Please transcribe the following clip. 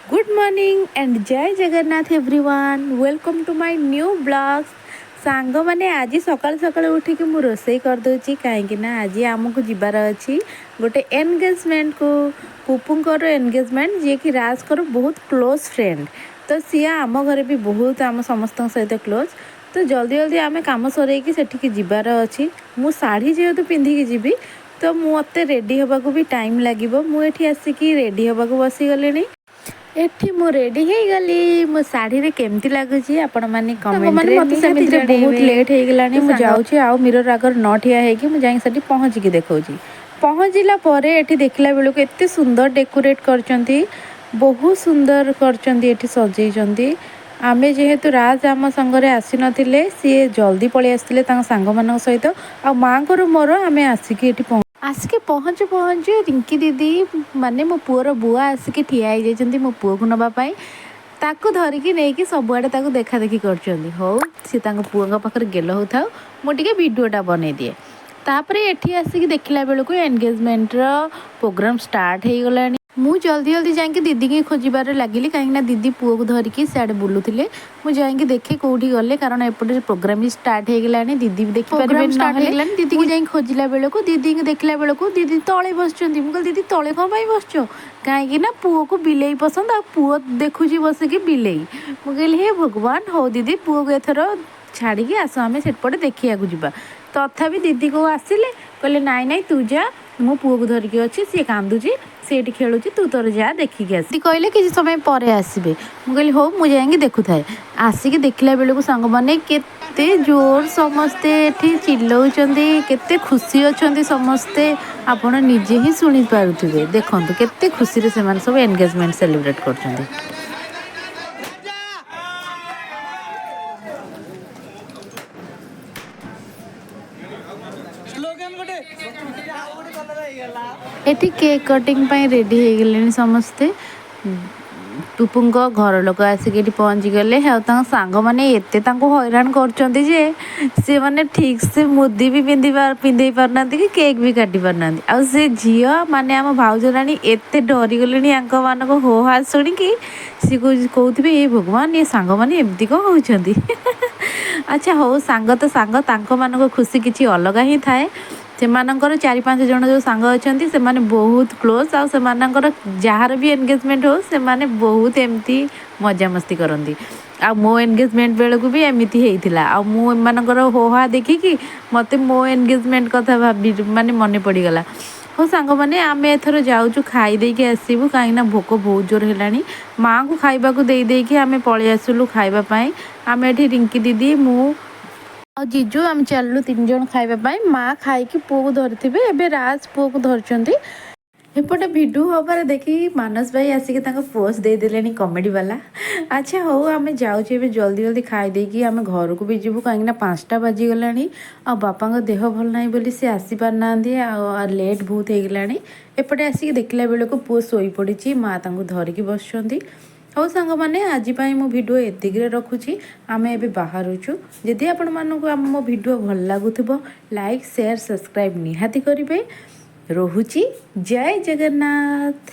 Good morning and जय Jagannath everyone welcome to my new blogs. Song मैंने आज सकाल सकाल उठिक मु रोसई करदे कहीं आज आमको जीवार अच्छी गोटे एनगेजमेंट को पुपुंकर एनगेजमेंट जी कि राजकर बहुत क्लोज फ्रेंड। तो सी आम घर भी बहुत आम समस्त सहित क्लोज। तो जल्दी जल्दी आम कम सरईकी सेठिकी जीवार अच्छी। मु शाढ़ी जेहेतु पिंधिकी जीवी तो मत रेडी होगा भी टाइम लगे। मुझे आसिकी रेडी होगा बसीगले। एठी मु रेडी हो गली मो साड़ी केमती लगुच आपण मैंने कमेंट रे मत सेमिति रे बहुत लेट हो गलानी मु जाउची आ मिरर आगर न ठिया हे कि मु जाई सटी पहुंच की देखौची। पहुंचला परे एठी देखला बेलु एते सुंदर डेकोरेट करचंती बहुत सुंदर करचंती एठी सजेइचंती। आमे जेहेतु राज आम संगरे आसी नथिले सी जल्दी पळि आस्तिले तांग सांग मानक सहित आ मांकर मोर आमे आसिकी एठी आसिके पहुँचु पहुँचु रिंकी दीदी माने मो पुअर बुआ आसिके ठिया हो मो पुआ को नापी ताकू धरिकी नहीं सबुआड़े ताकू देखा देखी कर हो सी पुआ पाखे गेल हो था मुझे भिडटा बनई दिए। तापर एठी आसिक देखला बेलू एनगेजमेंट प्रोग्राम स्टार्ट हो गला। मु जल्दी जल्दी जाकि दीदी की खोजार लगिली कहीं दीदी पुओ को धरिकी सियाड़े बुलूले मुझे देखे कौटी गले कारण एपटे प्रोग्राम भी स्टार्ट हो गला। दीदी भी देखिपारे दीदी की जाए खोजला बेलू दीदी देखला बेलू दीदी तले बस दीदी तले कौन बस कहीं पुओ को बिले पसंद आ पुओ देखुची बसिकी बिले मुझे हे भगवान हो दीदी पुओ को एथर छाड़ी आस आम सेपटे देखा जा। तथापि दीदी को आसिले कहले नाई नाई तू जा मो पुओ को धरिकी अच्छी सी कांदुची सीठी खेलुची तू तोर जा देखिकी आस कहले कि समय पर आसबे मुझे हो मुझे देखु थाए आसिक देखला बेलू सांग मैंने केते जोर समस्ते एठी चिल्लाउचंदी केते खुशी अछंती समस्ते आपण निजे ही सुनी पारुथिबे। देखंतु केते खुशी रे से सब एंगेजमेंट सेलिब्रेट करछंती। एठी केक कटिंग पाई रेडी हो गले समस्ते पुपुंक घर लोक आसिक पहुँची गले। सांग मैंने एते हैरान करचंती जे से माने ठीक से मुदी भी पिंधे पारना कि केक भी काटी पारना आ से झील माने आम भाउज राणी एते डरी गले मान हो हाथ शुणिकी सी कौथे ये भगवान ये सांग मैंने एमती कौन होती। अच्छा हो सांग तो सांग तांको मान खुशी किसी अलग ही थाए। से 4-5 जन जो सांग अच्छा से माने बहुत क्लोज आ जार भी एनगेजमेंट हो से माने बहुत एमती मजा मस्ती करती। आ मो एनगेजमेंट बेलू भी एमती होता आ मुझे होहा देखिकी मत मो एनगेजमेंट कथा भाभी माने मन पड़गला। हो सांग मैंने आम एथर जाऊँ खाई देकी आसबू कहीं भोक बहुत जोर है माँ को खाइबा देकी आम पलि आसलु खावाई आम एठी रिंकी दीदी मु और जीजू आम चलू 3 जन खावाई माँ खाई पुओ को धरी एबे राज पुओ को धरचंती। एपटे भिडु हबार देखी मानस भाई आसिक पोस्ट देदेले कमेडी वाला। अच्छा हो आम जाऊे जल्दी जल्दी खाई देकी आम घर को भी जीवु कहीं 5टा बाजिगला आ बापा देह भल ना बोली सी आसी पारना आ लेट बहुत हो गला। एपटे आसिक देखला बेलू पुओ शोई पड़ी माँ धरिकी बसुँच। हो सांग मैंने आज मो भिडियो एतिक रखुची आम ए बाहरुचु जदि आपण मानक मो भिडियो भल लगुव लाइक शेयर सब्सक्राइब निहाती करेंगे। रोहुची जय जगन्नाथ।